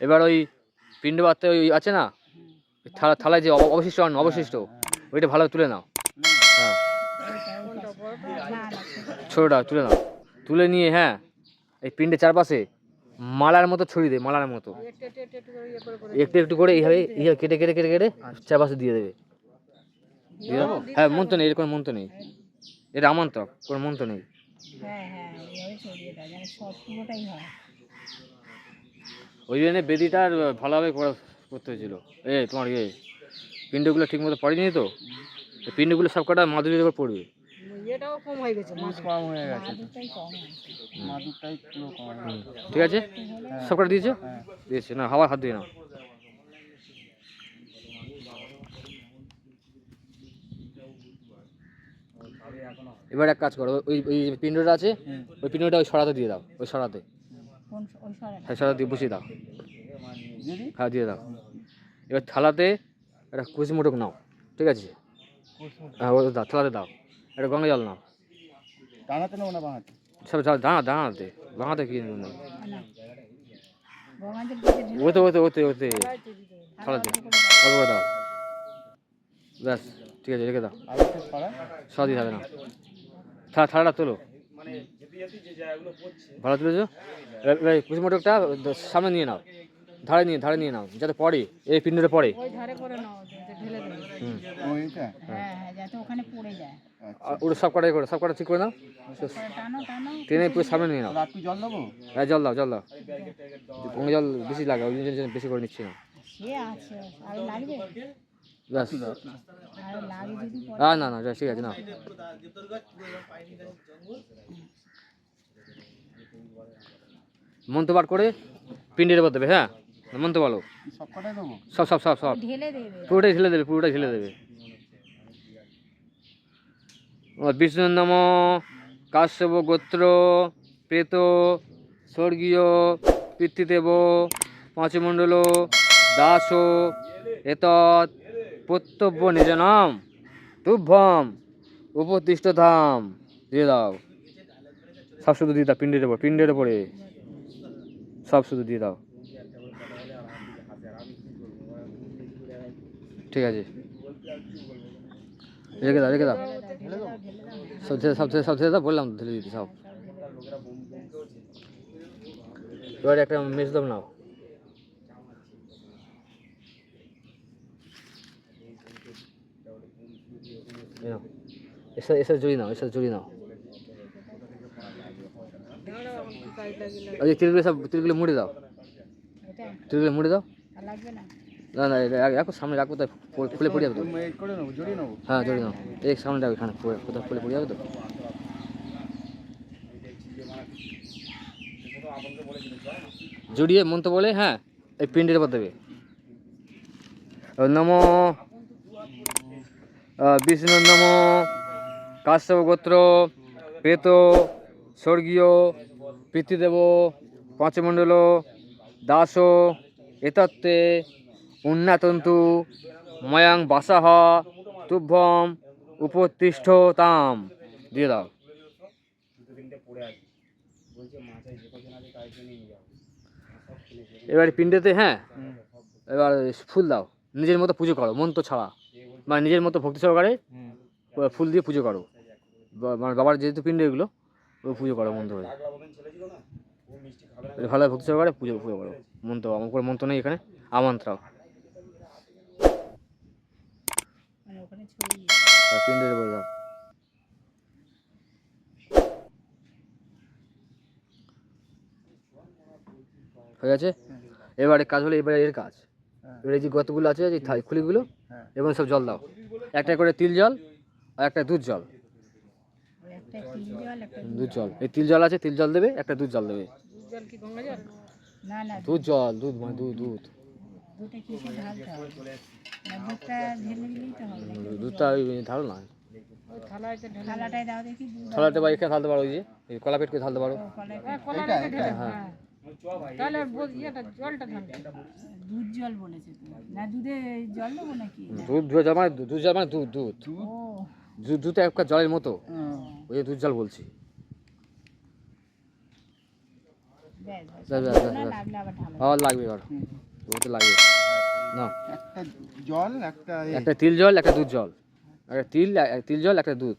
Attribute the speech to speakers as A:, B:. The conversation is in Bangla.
A: এবার ওই পিণ্ড পাত্রে ওই আছে না থালায় যে অবশিষ্ট অন্ন অবশিষ্ট ওইটা ভালো তুলে নাও। হ্যাঁ ছোটোটা তুলে নাও, তুলে নিয়ে হ্যাঁ এই পিণ্ডের চারপাশে মালার মতো ছড়িয়ে দেবে, মালার মতো একটু একটু করে এইভাবে কেটে কেটে কেটে কেটে চারপাশে দিয়ে দেবে। হ্যাঁ মন্ত্র নেই, এর কোনো মন্ত্র নেই, এটা আমন্ত্রক, কোনো মন্ত্র নেই। ওই জন্য বেদিটার ভালোভাবে করতে হয়েছিল। তোমার পিণ্ডগুলো ঠিক মতো পড়েনি তো, পিণ্ডগুলো সব কটা মাদুরির উপর পড়বে।
B: এটাও কম হয়ে গেছে,
C: কম হয়ে গেছে,
A: ঠিক আছে সব কটা দিয়েছো? দিয়েছে না, হাওয়ার হাত দিয়ে নাও। এবার এক কাজ করো, ওই ওই পিণ্ডটা আছে ওই পিণ্ডটা ওই সরাতে দিয়ে দাও, ওই সরাতে, হ্যাঁ সরাতে দিয়ে বসিয়ে দাও, হ্যাঁ দিয়ে দাও। এবার থালাতে একটা কুচি মোটক নাও, ঠিক আছে, হ্যাঁ ওই দাও, থালাতে দাও, একটা গঙ্গা জল নাও।
C: ডানাতে নেবো না বাঁহাতে?
A: সব দাঁড়াতে বাঁহাতে কি নেই, ওতে ওতে ওতে ওতে থালাতে অল্প করে দাও, ব্যাস ঠিক আছে, রেখে দাও, সব দিতে হবে না। থালাটা তোলো, ভালো তুলেছো। কুচি মোটকটা সামনে নিয়ে নাও, ধারে নিয়ে নাও, যাতে পড়ে এই পিণ্ডটা পড়ে। ওটা সব কটা ঠিক করে নাও, টেনে পুরো সামনে নিয়ে নাও। হ্যাঁ জল দাও, জল দাও, গঙ্গা জল বেশি লাগে, ওই জন্য বেশি করে নিচ্ছি না। ব্যাস না না ঠিক আছে না। মন্ত্র পাঠ করে পিণ্ডের উপর দেবে, হ্যাঁ মন্ত্র বলো, সব সব সব সব পুরোটাই ঢেলে দেবে, পুরোটাই ঢেলে দেবে। বিষ্ণু নম কাশ্যপ গোত্র প্রেত স্বর্গীয় পিতৃদেব পাঁচমণ্ডল দাস এতৎ প্রত্যব্য নিজ নাম তুভ্যম উপতিষ্ঠ ধাম দিয়ে দাও। সব শুধু দিয়ে দাও, পিণ্ডের ওপরে সব শুধু দিয়ে দাও, ঠিক আছে রেখে দাও, রেখে দাও, সব ছেড়ে দাও, বললাম ঢেলে দিতে সব। এবার একটা মেজদম নাও, এর সাথে জড়ি নাও, এর সাথে জড়ি নাও। ওই তিলগুলো মুড়ে দাও, তিলগুলো মুড়ে দাও। না না রাখো, সামনে রাখবো, তাই খুলে পড়ে যাবে তো। হ্যাঁ জড়ি নাও, এই সামনে রাখো, এখানে কোথাও খুলে পড়ে যাবে তো। জড়িয়ে মন্ত্র বলে হ্যাঁ এই পিণ্ডের উপর দেবে। নম বিষ্ণু নম কাশ্যপ গোত্র প্রেত স্বর্গীয় পিতৃদেব পাঁচমণ্ডল দাস এতত্তে উন্নাতন্তু ময়াং বাসাহ তুভ্যম উপতিষ্ঠ তাম দিয়ে দাও। এবার পিণ্ডেতে হ্যাঁ এবার ফুল দাও, নিজের মতো পুজো করো মন্ত্র ছাড়া, মানে নিজের মতো ভক্তি সহকারে ফুল দিয়ে পুজো করো, মানে বাবার যেহেতু পিণ্ড এগুলো ওই পুজো করো মন্ত্র করে, ভালো ভক্তি সহকারে পুজো করো। মন্ত্র আমার কোনো মন্ত্র নেই এখানে, আমন্ত্রাও পিণ্ডের বলে দাও। হয়ে গেছে, এবারে কাজ হলো, এবারে এর কাজ, এবারে যে গতগুলো আছে যে খুলিগুলো এবং সব জল দাও, একটা করে তিল জল আর একটা দুধ জল, দুধ জল, এই তিল জল আছে, তিল জল দেবে, একটা দুধ জল দেবে। দুধ জল, দুধ মানে দুধ, দুধ দুধটা ঢালো না, থালাতে বা এখানে ঢালতে পারো, ওই যে কলা পেট করে ঢালতে পারো। হ্যাঁ দুধ জল মানে দুধ, দুধ এক কাপ জলের মতো, ওই দুধ জল বলছি। আবার লাগবে এবার ওতে লাগবে না
C: একটা জল একটা
A: একটা তিল জল একটা দুধ জল একটা তিল জল একটা দুধ